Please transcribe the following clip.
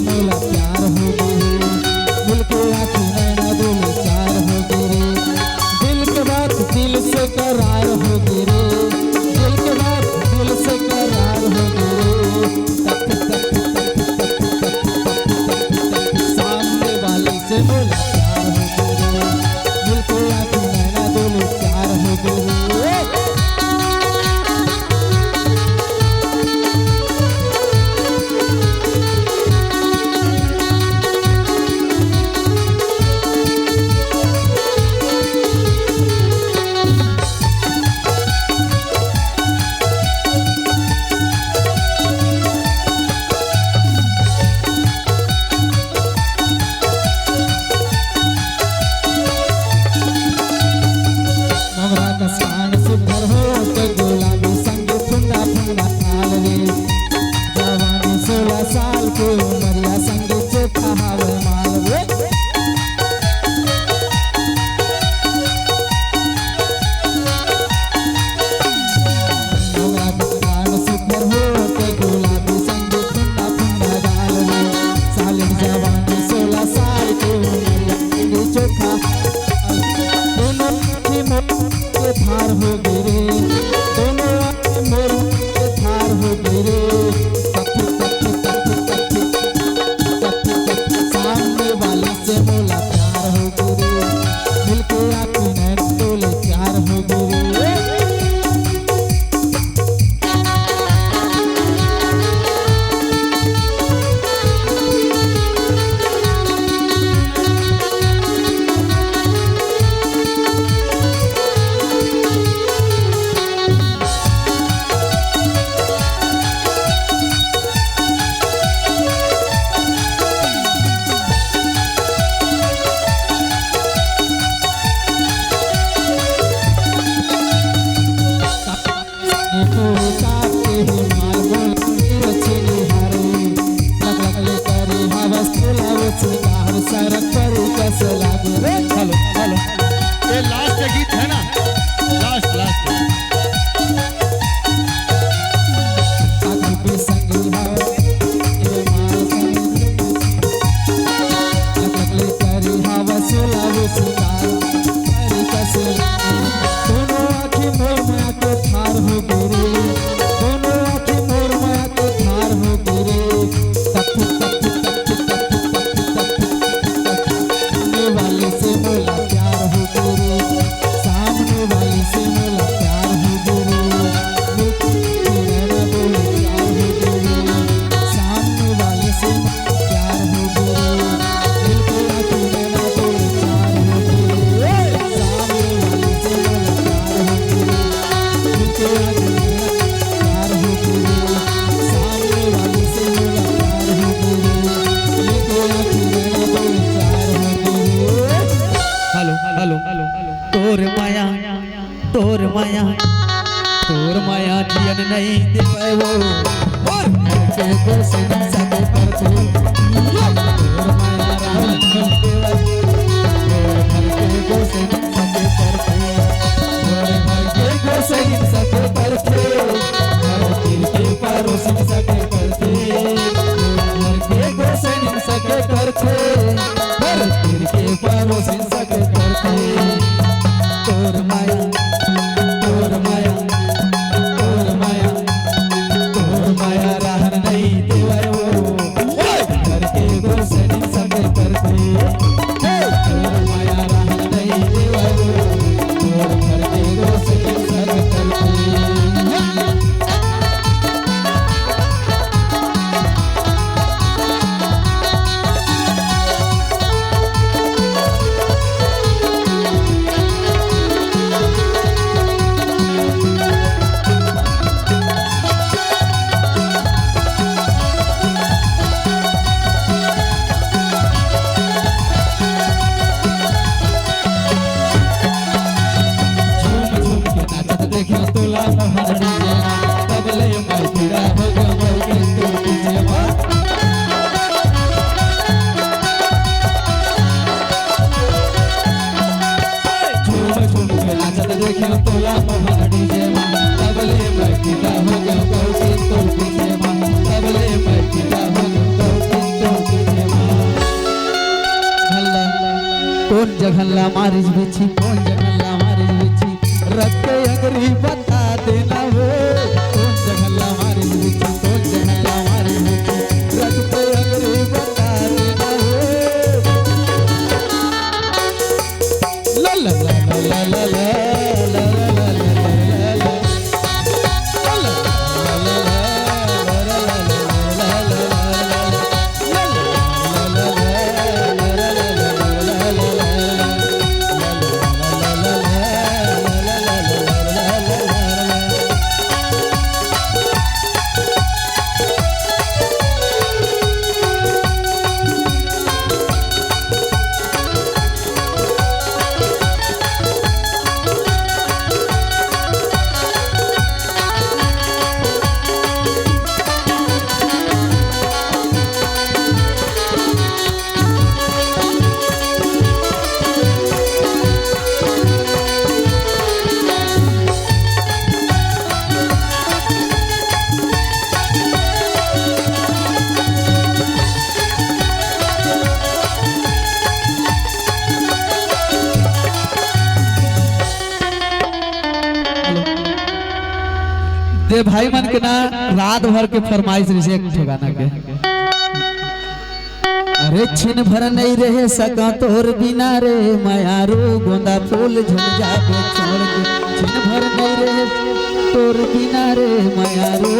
मोला प्यार हो गए मिलके आँखी नैना बोले चार हो गए दिल के बात दिल से करार हो गए दिल के बात दिल से करार हो गए सामने वाले से मोला प्यार हो गए मिलके आँखी नैना बोले चार हो गए कान सुंदर हो तो गुलाबी संग फुंडा फुंडा काल रे जवानी 16 साल के उमरिया संग चोखा हवे माल रे कान सुंदर हो तो गुलाबी संग फुंडा फुंडा काल रे सालिम जवानी 16 साल के उमरिया संग चोखा दोनों की थार हो गए रे दोनों मोर के थार हो गए रे सामने वाले से मोला प्यार हो गए रे मिलके आँखी नैना बोले चार हो गए रे सरक पर कैसे लागे रे हेलो हेलो ये लास्ट गीत है ना लास्ट आँखों पे संगी हवा ये माल संगी लगले करी हवा सोला वो सितार करी कैसे लागे दोनों आँखें मोर माया के थार हो गए रे दोनों आँखें मोर माया के थार हो गए रे वाले से मोला प्यार हो गए सामने वाले से मोला प्यार हो गए नैना बोले प्यार हो गए सामने वाले से प्यार हो गए मिलके आँखी नैना बोले प्यार हो गए सामने वाले से मोला प्यार हो गए मिलके आँखी नैना प्यार हो गए सामने वाले से मोला प्यार हो गए मिलके आँखी नैना बोले प्यार हो गए हेलो हेलो हेलो तोर माया जियन नहीं दिखाए वो और के को से सके पर तू तोर माया राम देवा और के को से सके पर तू और के को से सके पर तू और के परोस सके पर तू और के को से सके पर तू और के परोस सके पर तू तोर माया रहन नहीं देवर वो घर के गोसनी सके करते तोर माया रहन नहीं देवर वो घर के गोसनी सके करते तबले मैं जगह मारिज बिछी कौन जगह मारिज बिछी रक्त अगरी बता देना हो कौन जगह मारिज बिछी कौन जगह मारिज बिछी रक्त अगरी बता देना हो ला ला ला ला ला ला दे भाई मन के ना रात भर के फरमाइश रही एक ठिकाना के अरे छिन भर नहीं रहे सका तोर बिना रे मायारू गोंदा फूल झुम जाबे छोड़ के छिन भर नहीं रहे तोर बिना रे मायारू